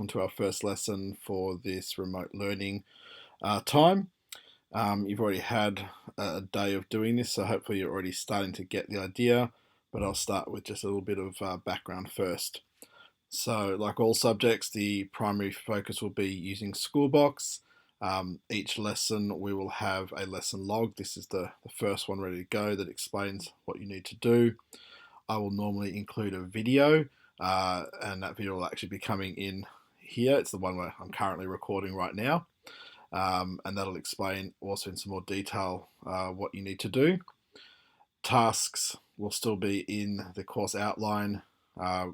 welcome to our first lesson for this remote learning time. You've already had a day of doing this, so hopefully you're already starting to get the idea, but I'll start with just a little bit of background first. So like all subjects, the primary focus will be using Schoolbox. Each lesson we will have a lesson log. This is the first one ready to go that explains what you need to do. I will normally include a video, and that video will actually be coming in here. It's the one where I'm currently recording right now, and that'll explain also in some more detail what you need to do. Tasks will still be in the course outline,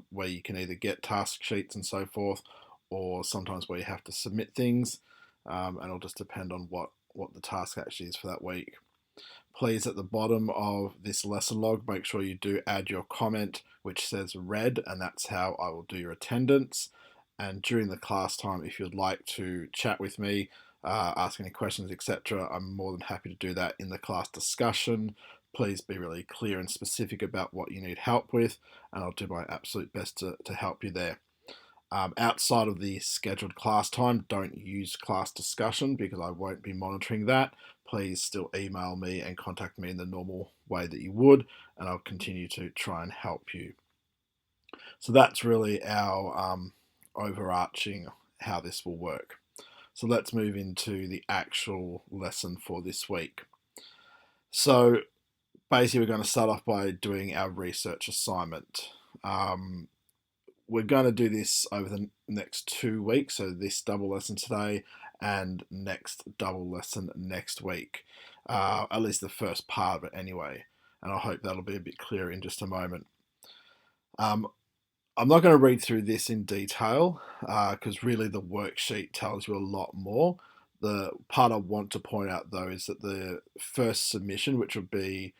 where you can either get task sheets and so forth, or sometimes where you have to submit things, and it'll just depend on what the task actually is for that week. Please, at the bottom of this lesson log, make sure you do add your comment which says read, and that's how I will do your attendance. And during the class time, if you'd like to chat with me, ask any questions, etc., I'm more than happy to do that in the class discussion. Please be really clear and specific about what you need help with, and I'll do my absolute best to help you there. Outside of the scheduled class time, don't use class discussion because I won't be monitoring that. Please still email me and contact me in the normal way that you would, and I'll continue to try and help you. So that's really our overarching how this will work. So let's move into the actual lesson for this week. So basically we're going to start off by doing our research assignment. We're going to do this over the next 2 weeks, so this double lesson today and next double lesson next week, at least the first part of it anyway, and I hope that'll be a bit clearer in just a moment. I'm not going to read through this in detail because really the worksheet tells you a lot more. The part I want to point out though is that the first submission, which will be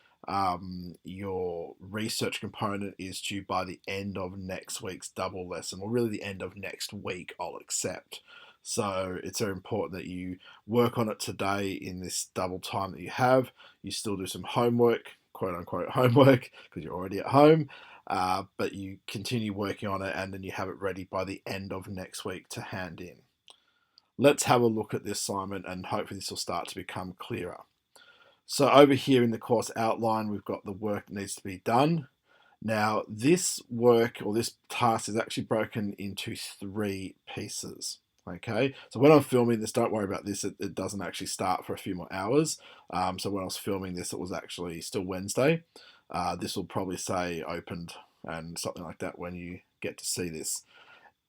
your research component, is due by the end of next week's double lesson, or really the end of next week, I'll accept. So it's very important that you work on it today in this double time that you have. You still do some homework, quote unquote homework, because you're already at home, but you continue working on it and then you have it ready by the end of next week to hand in. Let's have a look at the assignment and hopefully this will start to become clearer. So over here in the course outline, we've got the work that needs to be done. Now, this work or this task is actually broken into 3 pieces. Okay, so when I'm filming this, don't worry about this. It doesn't actually start for a few more hours. So when I was filming this, it was actually still Wednesday. This will probably say opened and something like that when you get to see this.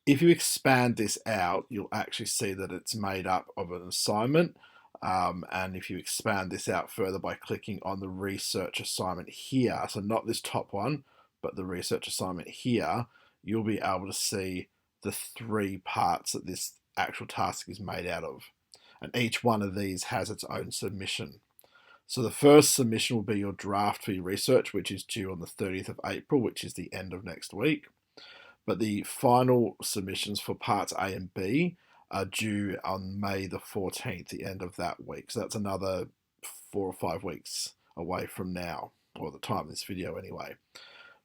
If you expand this out, you'll actually see that it's made up of an assignment. And if you expand this out further by clicking on the research assignment here, so not this top one, but the research assignment here, you'll be able to see the 3 parts that this actual task is made out of. And each one of these has its own submission. So the first submission will be your draft for your research, which is due on the 30th of April, which is the end of next week. But the final submissions for parts A and B are due on May the 14th, the end of that week. So that's another 4 or 5 weeks away from now, or the time of this video anyway.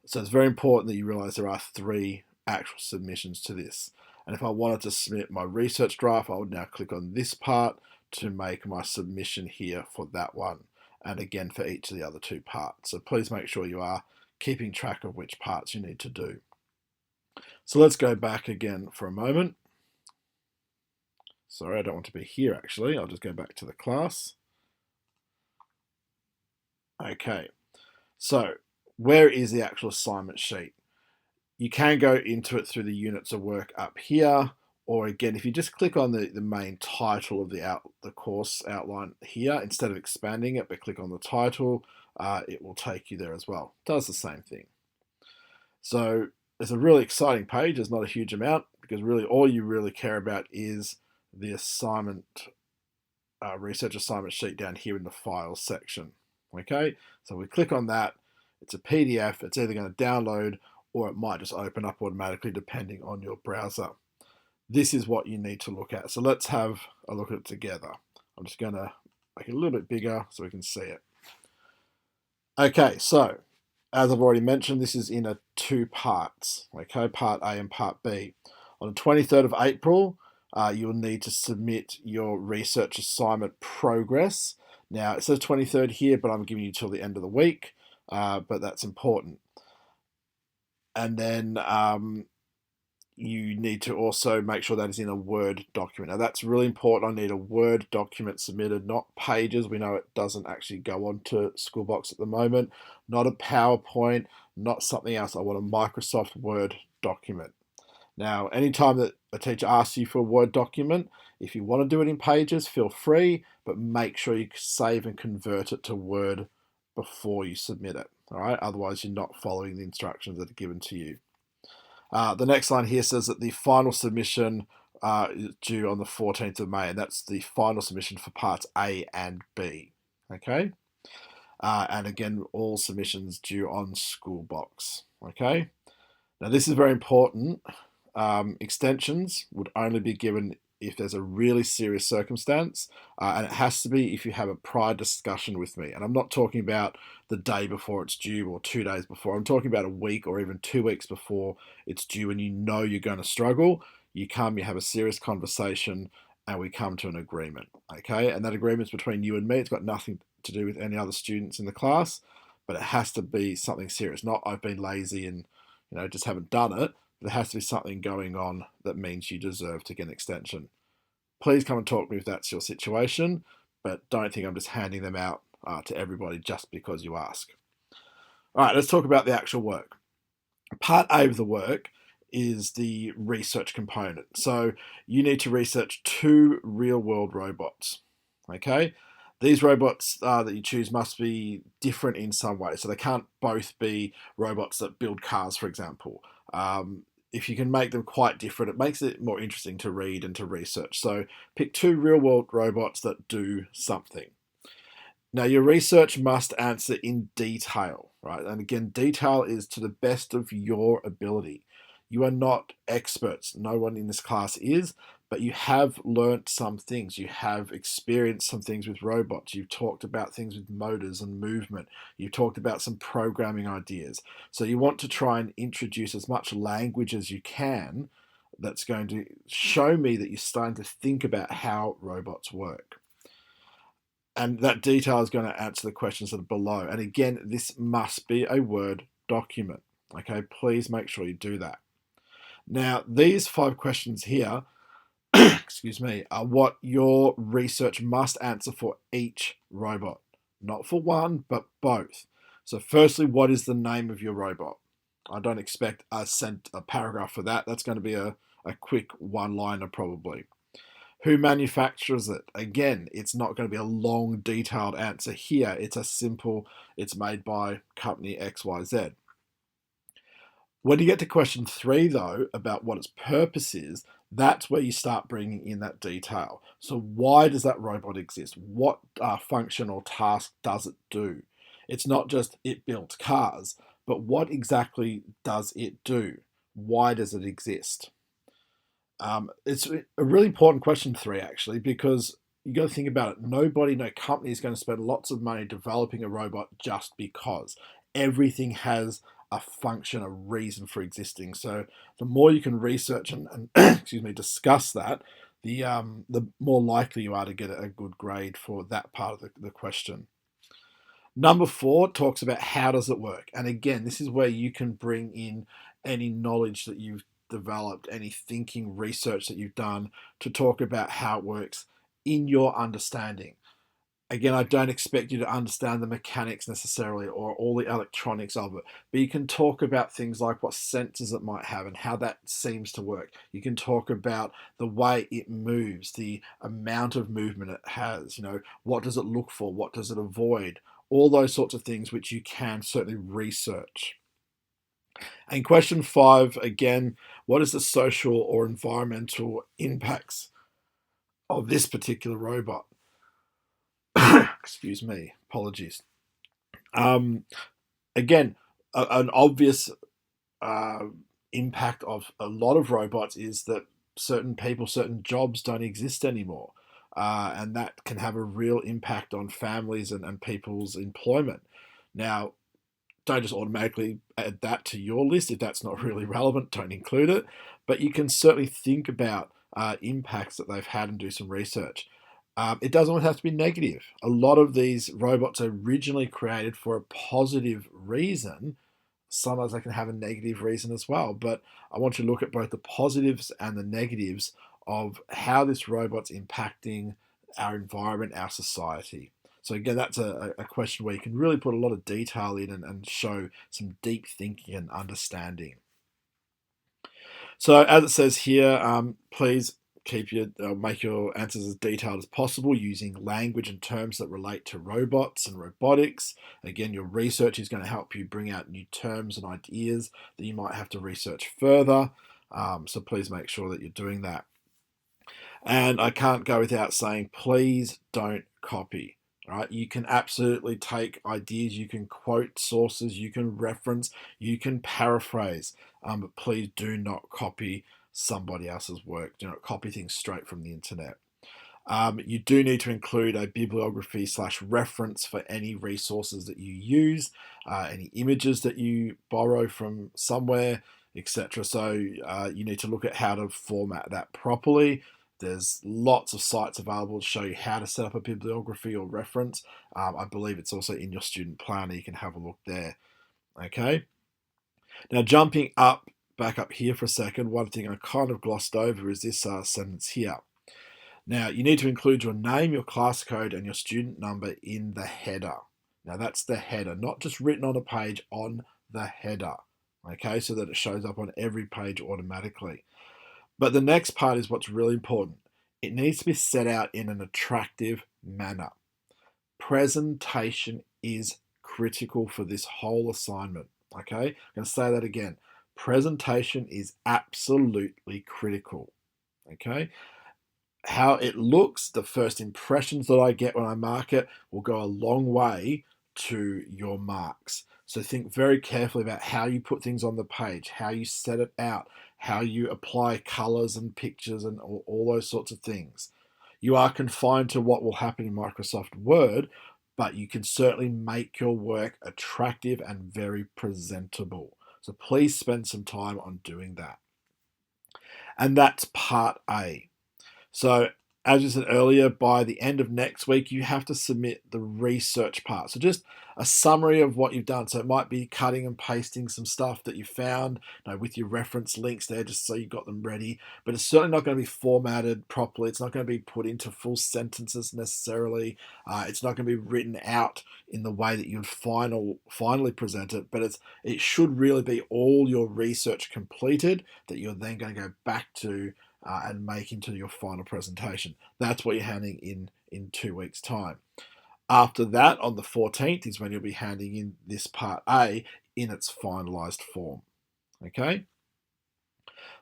So it's very important that you realize there are 3 actual submissions to this. And if I wanted to submit my research draft, I would now click on this part to make my submission here for that one. And again for each of the other 2 parts. So please make sure you are keeping track of which parts you need to do. So let's go back again for a moment. Sorry, I don't want to be here actually. I'll just go back to the class. Okay, so where is the actual assignment sheet? You can go into it through the units of work up here, or again, if you just click on the main title of the course outline here, instead of expanding it, but click on the title, it will take you there as well. It does the same thing. So it's a really exciting page. There's not a huge amount because really all you really care about is the assignment, research assignment sheet down here in the files section. Okay, so we click on that. It's a PDF. It's either going to download or it might just open up automatically depending on your browser. This is what you need to look at. So let's have a look at it together. I'm just going to make it a little bit bigger so we can see it. Okay, so as I've already mentioned, this is in 2 parts. Okay, part A and part B. On the 23rd of April, you'll need to submit your research assignment progress. Now, it says 23rd here, but I'm giving you till the end of the week, but that's important. And then you need to also make sure that is in a Word document. Now, that's really important. I need a Word document submitted, not Pages. We know it doesn't actually go onto Schoolbox at the moment. Not a PowerPoint, not something else. I want a Microsoft Word document. Now, anytime that a teacher asks you for a Word document, if you want to do it in Pages, feel free, but make sure you save and convert it to Word before you submit it. All right, otherwise you're not following the instructions that are given to you. The next line here says that the final submission is due on the 14th of May, and that's the final submission for parts A and B. Okay, and again, all submissions due on Schoolbox. Okay, now this is very important. Extensions would only be given if there's a really serious circumstance, and it has to be if you have a prior discussion with me. And I'm not talking about the day before it's due or 2 days before. I'm talking about a week or even 2 weeks before it's due, and you know you're going to struggle. You come, you have a serious conversation, and we come to an agreement. Okay, and that agreement's between you and me. It's got nothing to do with any other students in the class, but it has to be something serious. Not I've been lazy and just haven't done it. There has to be something going on that means you deserve to get an extension. Please come and talk to me if that's your situation, but don't think I'm just handing them out to everybody just because you ask. All right, let's talk about the actual work. Part A of the work is the research component. So you need to research 2 real-world robots. Okay, these robots that you choose must be different in some way. So they can't both be robots that build cars, for example. If you can make them quite different, it makes it more interesting to read and to research. So pick 2 real-world robots that do something. Now, your research must answer in detail, right? And again, detail is to the best of your ability. You are not experts. No one in this class is, but you have learnt some things. You have experienced some things with robots. You've talked about things with motors and movement. You've talked about some programming ideas. So you want to try and introduce as much language as you can that's going to show me that you're starting to think about how robots work. And that detail is going to answer the questions that are below. And again, this must be a Word document. Okay, please make sure you do that. Now, these 5 questions here, excuse me, are what your research must answer for each robot. Not for one, but both. So firstly, what is the name of your robot? I don't expect a paragraph for that. That's going to be a quick one-liner probably. Who manufactures it? Again, it's not going to be a long, detailed answer here. It's a simple, it's made by company XYZ. When you get to question 3, though, about what its purpose is, that's where you start bringing in that detail. So why does that robot exist? What function or task does it do? It's not just it builds cars, but what exactly does it do? Why does it exist? It's a really important question 3, actually, because you got to think about it. No company is going to spend lots of money developing a robot just because. Everything has a function, a reason for existing. So the more you can research and excuse me, discuss that, the more likely you are to get a good grade for that part of the question. Number 4 talks about how does it work. And again, this is where you can bring in any knowledge that you've developed, any thinking research that you've done to talk about how it works in your understanding. Again, I don't expect you to understand the mechanics necessarily or all the electronics of it, but you can talk about things like what sensors it might have and how that seems to work. You can talk about the way it moves, the amount of movement it has, what does it look for, what does it avoid, all those sorts of things which you can certainly research. And question 5, again, what is the social or environmental impacts of this particular robot? Excuse me, apologies. Again, an obvious impact of a lot of robots is that certain people, certain jobs don't exist anymore. And that can have a real impact on families and people's employment. Now, don't just automatically add that to your list. If that's not really relevant, don't include it. but you can certainly think about impacts that they've had and do some research. It doesn't always have to be negative. A lot of these robots are originally created for a positive reason. Sometimes they can have a negative reason as well, but I want you to look at both the positives and the negatives of how this robot's impacting our environment, our society. So again, that's a question where you can really put a lot of detail in and show some deep thinking and understanding. So as it says here, please make your answers as detailed as possible using language and terms that relate to robots and robotics. Again, your research is going to help you bring out new terms and ideas that you might have to research further. So please make sure that you're doing that. And I can't go without saying, please don't copy. Right? You can absolutely take ideas, you can quote sources, you can reference, you can paraphrase, but please do not copy somebody else's work. Do not copy things straight from the internet. You do need to include a bibliography / reference for any resources that you use, any images that you borrow from somewhere, etc. So you need to look at how to format that properly. There's lots of sites available to show you how to set up a bibliography or reference. I believe it's also in your student planner. You can have a look there. Okay. Now jumping back up here for a second, one thing I kind of glossed over is this sentence here. Now, you need to include your name, your class code, and your student number in the header. Now, that's the header, not just written on a page, on the header, okay, so that it shows up on every page automatically. But the next part is what's really important. It needs to be set out in an attractive manner. Presentation is critical for this whole assignment, okay? I'm going to say that again. Presentation is absolutely critical, okay? How it looks, the first impressions that I get when I mark it will go a long way to your marks. So think very carefully about how you put things on the page, how you set it out, how you apply colors and pictures and all those sorts of things. You are confined to what will happen in Microsoft Word, but you can certainly make your work attractive and very presentable. So please spend some time on doing that. And that's part A. So, as I said earlier, by the end of next week, you have to submit the research part. So, just a summary of what you've done. So, it might be cutting and pasting some stuff that you found, with your reference links there, just so you've got them ready. But it's certainly not going to be formatted properly. It's not going to be put into full sentences necessarily. It's not going to be written out in the way that you'd finally present it. But it should really be all your research completed that you're then going to go back to and make into your final presentation. That's what you're handing in 2 weeks' time. After that, on the 14th, is when you'll be handing in this part A in its finalised form. Okay?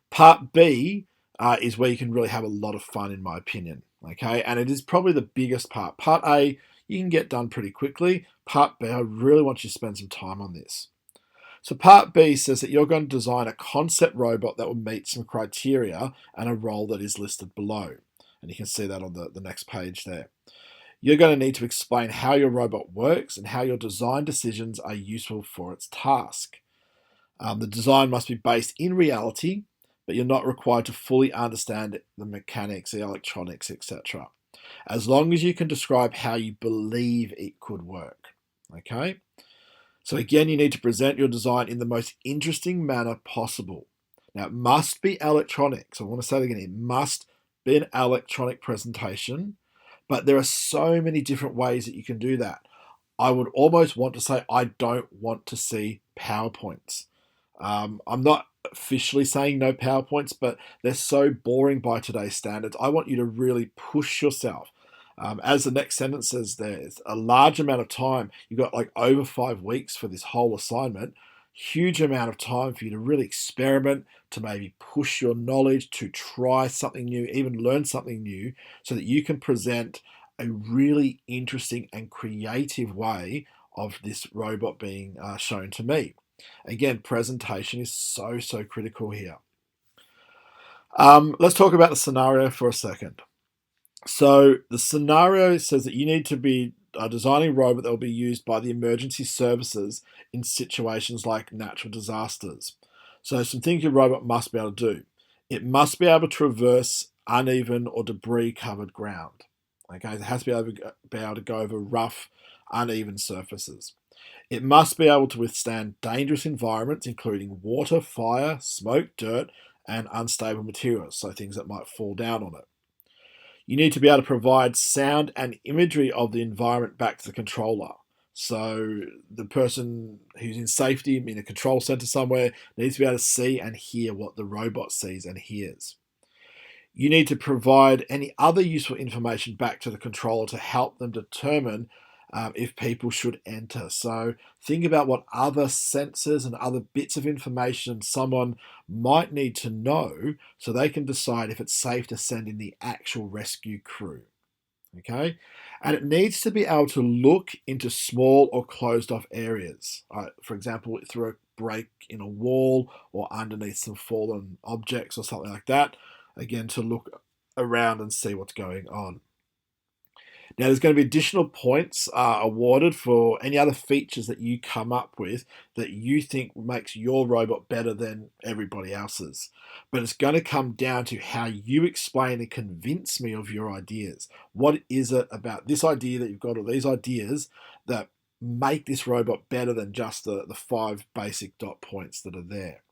Part B is where you can really have a lot of fun, in my opinion. Okay? And it is probably the biggest part. Part A, you can get done pretty quickly. Part B, I really want you to spend some time on this. So part B says that you're going to design a concept robot that will meet some criteria and a role that is listed below. And you can see that on the next page there. You're going to need to explain how your robot works and how your design decisions are useful for its task. The design must be based in reality, but you're not required to fully understand the mechanics, the electronics, etc. As long as you can describe how you believe it could work. Okay? So again, you need to present your design in the most interesting manner possible. Now, it must be electronic. So I want to say that again, it must be an electronic presentation, but there are so many different ways that you can do that. I would almost want to say, I don't want to see PowerPoints. I'm not officially saying no PowerPoints, but they're so boring by today's standards. I want you to really push yourself. As the next sentence says, there's a large amount of time. You've got like over 5 weeks for this whole assignment. Huge amount of time for you to really experiment, to maybe push your knowledge, to try something new, even learn something new, so that you can present a really interesting and creative way of this robot being shown to me. Again, presentation is so critical here. Let's talk about the scenario for a second. So the scenario says that you need to be designing a robot that will be used by the emergency services in situations like natural disasters. So some things your robot must be able to do. It must be able to traverse uneven or debris covered ground. Okay, it has to be able to go over rough, uneven surfaces. It must be able to withstand dangerous environments, including water, fire, smoke, dirt, and unstable materials, so things that might fall down on it. You need to be able to provide sound and imagery of the environment back to the controller. So the person who's in safety in a control center somewhere needs to be able to see and hear what the robot sees and hears. You need to provide any other useful information back to the controller to help them determine if people should enter. So think about what other sensors and other bits of information someone might need to know so they can decide if it's safe to send in the actual rescue crew. Okay, and it needs to be able to look into small or closed off areas. For example, through a break in a wall or underneath some fallen objects or something like that. Again, to look around and see what's going on. Now, there's going to be additional points awarded for any other features that you come up with that you think makes your robot better than everybody else's. But it's going to come down to how you explain and convince me of your ideas. What is it about this idea that you've got, or these ideas that make this robot better than just the 5 basic dot points that are there?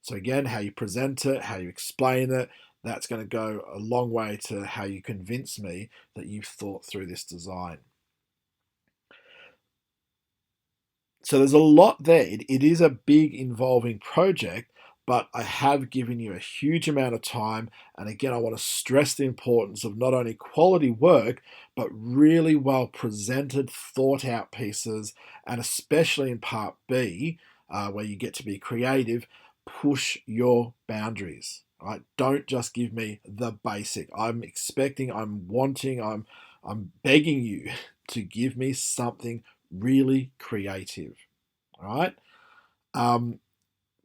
So again, how you present it, how you explain it, that's going to go a long way to how you convince me that you've thought through this design. So there's a lot there. It is a big involving project, but I have given you a huge amount of time. And again, I want to stress the importance of not only quality work, but really well presented, thought out pieces. And especially in part B, where you get to be creative, push your boundaries. Right? Don't just give me the basic. I'm expecting, I'm wanting, I'm begging you to give me something really creative. All right. Um,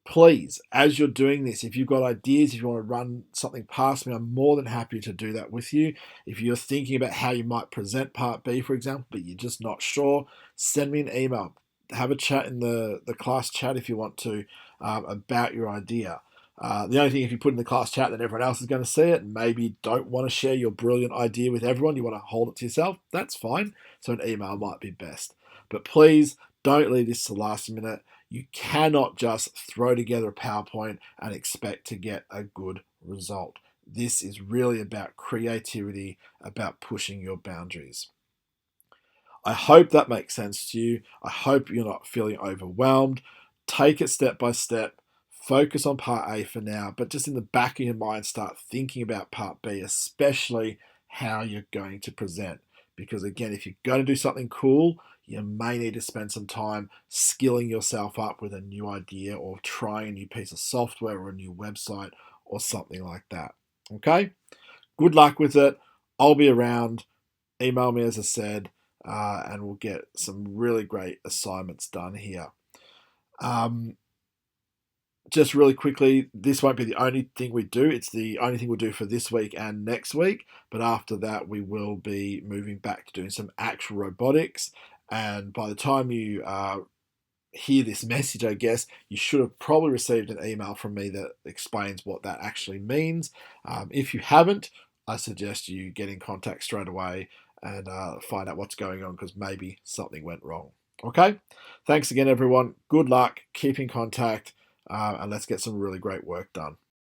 Please, as you're doing this, if you've got ideas, if you want to run something past me, I'm more than happy to do that with you. If you're thinking about how you might present part B, for example, but you're just not sure, send me an email. Have a chat in the class chat if you want to about your idea. The only thing, if you put in the class chat, then everyone else is going to see it, and maybe you don't want to share your brilliant idea with everyone. You want to hold it to yourself. That's fine. So an email might be best. But please don't leave this to the last minute. You cannot just throw together a PowerPoint and expect to get a good result. This is really about creativity, about pushing your boundaries. I hope that makes sense to you. I hope you're not feeling overwhelmed. Take it step by step. Focus on part A for now, but just in the back of your mind, start thinking about part B, especially how you're going to present. Because again, if you're going to do something cool, you may need to spend some time skilling yourself up with a new idea or trying a new piece of software or a new website or something like that. Okay? Good luck with it. I'll be around. Email me, as I said, and we'll get some really great assignments done here. Just really quickly, this won't be the only thing we do. It's the only thing we'll do for this week and next week. But after that, we will be moving back to doing some actual robotics. And by the time you hear this message, I guess, you should have probably received an email from me that explains what that actually means. If you haven't, I suggest you get in contact straight away and find out what's going on, because maybe something went wrong. Okay? Thanks again, everyone. Good luck. Keep in contact. And let's get some really great work done.